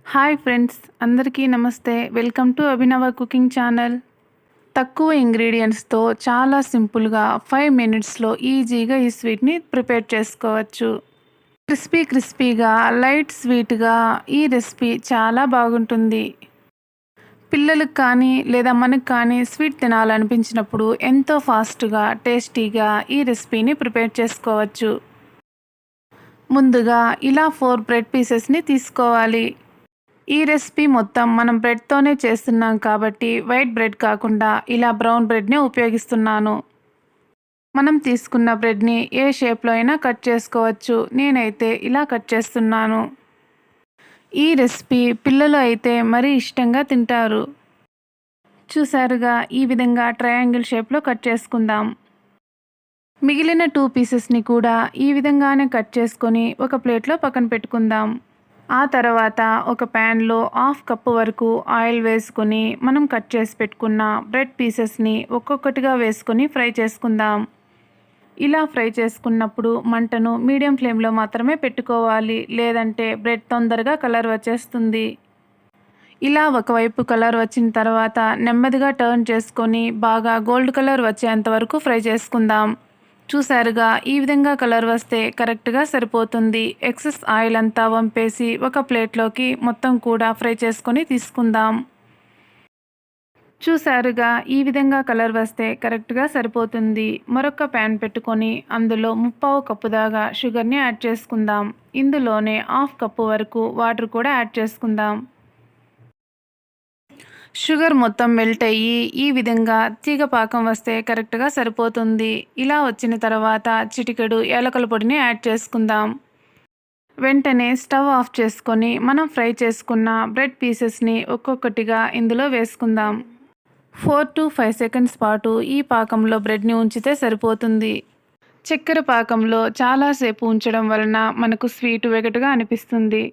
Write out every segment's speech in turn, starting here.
Hi friends, అందరికీ నమస్తే. Welcome to అభినవ కుకింగ్ ఛానల్. తక్కువ ఇంగ్రీడియంట్స్తో చాలా సింపుల్గా 5 మినిట్స్లో ఈజీగా ఈ స్వీట్ని ప్రిపేర్ చేసుకోవచ్చు. క్రిస్పీగా లైట్ స్వీట్గా ఈ రెసిపీ చాలా బాగుంటుంది. పిల్లలకు కానీ లేదా మనకు కానీ స్వీట్ తినాలనిపించినప్పుడు ఎంతో ఫాస్ట్గా టేస్టీగా ఈ రెసిపీని ప్రిపేర్ చేసుకోవచ్చు. ముందుగా ఇలా 4 బ్రెడ్ పీసెస్ని తీసుకోవాలి. ఈ రెసిపీ మొత్తం మనం బ్రెడ్తోనే చేస్తున్నాం కాబట్టి వైట్ బ్రెడ్ కాకుండా ఇలా బ్రౌన్ బ్రెడ్ని ఉపయోగిస్తున్నాను. మనం తీసుకున్న బ్రెడ్ని ఏ షేప్లో అయినా కట్ చేసుకోవచ్చు. నేనైతే ఇలా కట్ చేస్తున్నాను. ఈ రెసిపీ పిల్లలు అయితే మరీ ఇష్టంగా తింటారు. చూసారుగా, ఈ విధంగా ట్రయాంగిల్ షేప్లో కట్ చేసుకుందాం. మిగిలిన 2 పీసెస్ని కూడా ఈ విధంగానే కట్ చేసుకొని ఒక ప్లేట్లో పక్కన పెట్టుకుందాం. ఆ తర్వాత ఒక ప్యాన్లో 1/2 కప్పు వరకు ఆయిల్ వేసుకొని మనం కట్ చేసి పెట్టుకున్న బ్రెడ్ పీసెస్ని ఒక్కొక్కటిగా వేసుకొని ఫ్రై చేసుకుందాం. ఇలా ఫ్రై చేసుకున్నప్పుడు మంటను మీడియం ఫ్లేమ్లో మాత్రమే పెట్టుకోవాలి, లేదంటే బ్రెడ్ తొందరగా కలర్ వచ్చేస్తుంది. ఇలా ఒకవైపు కలర్ వచ్చిన తర్వాత నెమ్మదిగా టర్న్ చేసుకొని బాగా గోల్డ్ కలర్ వచ్చేంత వరకు ఫ్రై చేసుకుందాం. చూసారుగా, ఈ విధంగా కలర్ వస్తే కరెక్ట్గా సరిపోతుంది. ఎక్సెస్ ఆయిల్ అంతా వంపేసి ఒక ప్లేట్లోకి మొత్తం కూడా ఫ్రై చేసుకొని తీసుకుందాం. చూసారుగా, ఈ విధంగా కలర్ వస్తే కరెక్ట్గా సరిపోతుంది. మరొక ప్యాన్ పెట్టుకొని అందులో 3/4 కప్పు దాకా షుగర్ని యాడ్ చేసుకుందాం. ఇందులోనే 1/2 కప్పు వరకు వాటర్ కూడా యాడ్ చేసుకుందాం. షుగర్ మొత్తం మెల్ట్ అయ్యి ఈ విధంగా తీగ పాకం వస్తే కరెక్ట్గా సరిపోతుంది. ఇలా వచ్చిన తర్వాత చిటికెడు యాలకుల పొడిని యాడ్ చేసుకుందాం. వెంటనే స్టవ్ ఆఫ్ చేసుకొని మనం ఫ్రై చేసుకున్న బ్రెడ్ పీసెస్ని ఒక్కొక్కటిగా ఇందులో వేసుకుందాం. 4 to 5 సెకండ్స్ పాటు ఈ పాకంలో బ్రెడ్ని ఉంచితే సరిపోతుంది. చక్కెర పాకంలో చాలాసేపు ఉంచడం వలన మనకు స్వీట్ వెగటుగా అనిపిస్తుంది.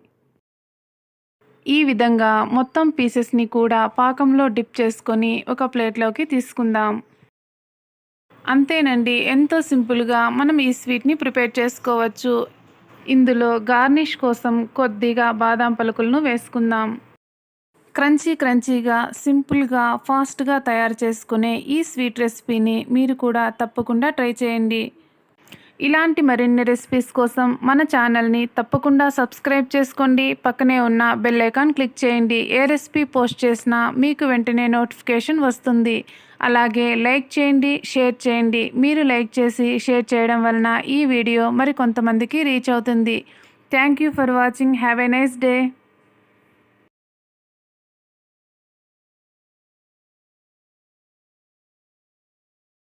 ఈ విధంగా మొత్తం పీసెస్ని కూడా పాకంలో డిప్ చేసుకొని ఒక ప్లేట్లోకి తీసుకుందాం. అంతేనండి, ఎంతో సింపుల్గా మనం ఈ స్వీట్ని ప్రిపేర్ చేసుకోవచ్చు. ఇందులో గార్నిష్ కోసం కొద్దిగా బాదాం పలుకులను వేసుకుందాం. క్రంచీగా సింపుల్గా ఫాస్ట్గా తయారు చేసుకునే ఈ స్వీట్ రెసిపీని మీరు కూడా తప్పకుండా ట్రై చేయండి. ఇలాంటి మరిన్ని రెసిపీస్ కోసం మన ఛానల్ని తప్పకుండా సబ్స్క్రైబ్ చేసుకోండి. పక్కనే ఉన్న బెల్ ఐకాన్ క్లిక్ చేయండి. ఏ రెసిపీ పోస్ట్ చేసినా మీకు వెంటనే నోటిఫికేషన్ వస్తుంది. అలాగే లైక్ చేయండి, షేర్ చేయండి. మీరు లైక్ చేసి షేర్ చేయడం వలన ఈ వీడియో మరి కొంతమందికి రీచ్ అవుతుంది. Thank you for watching. Have a nice day.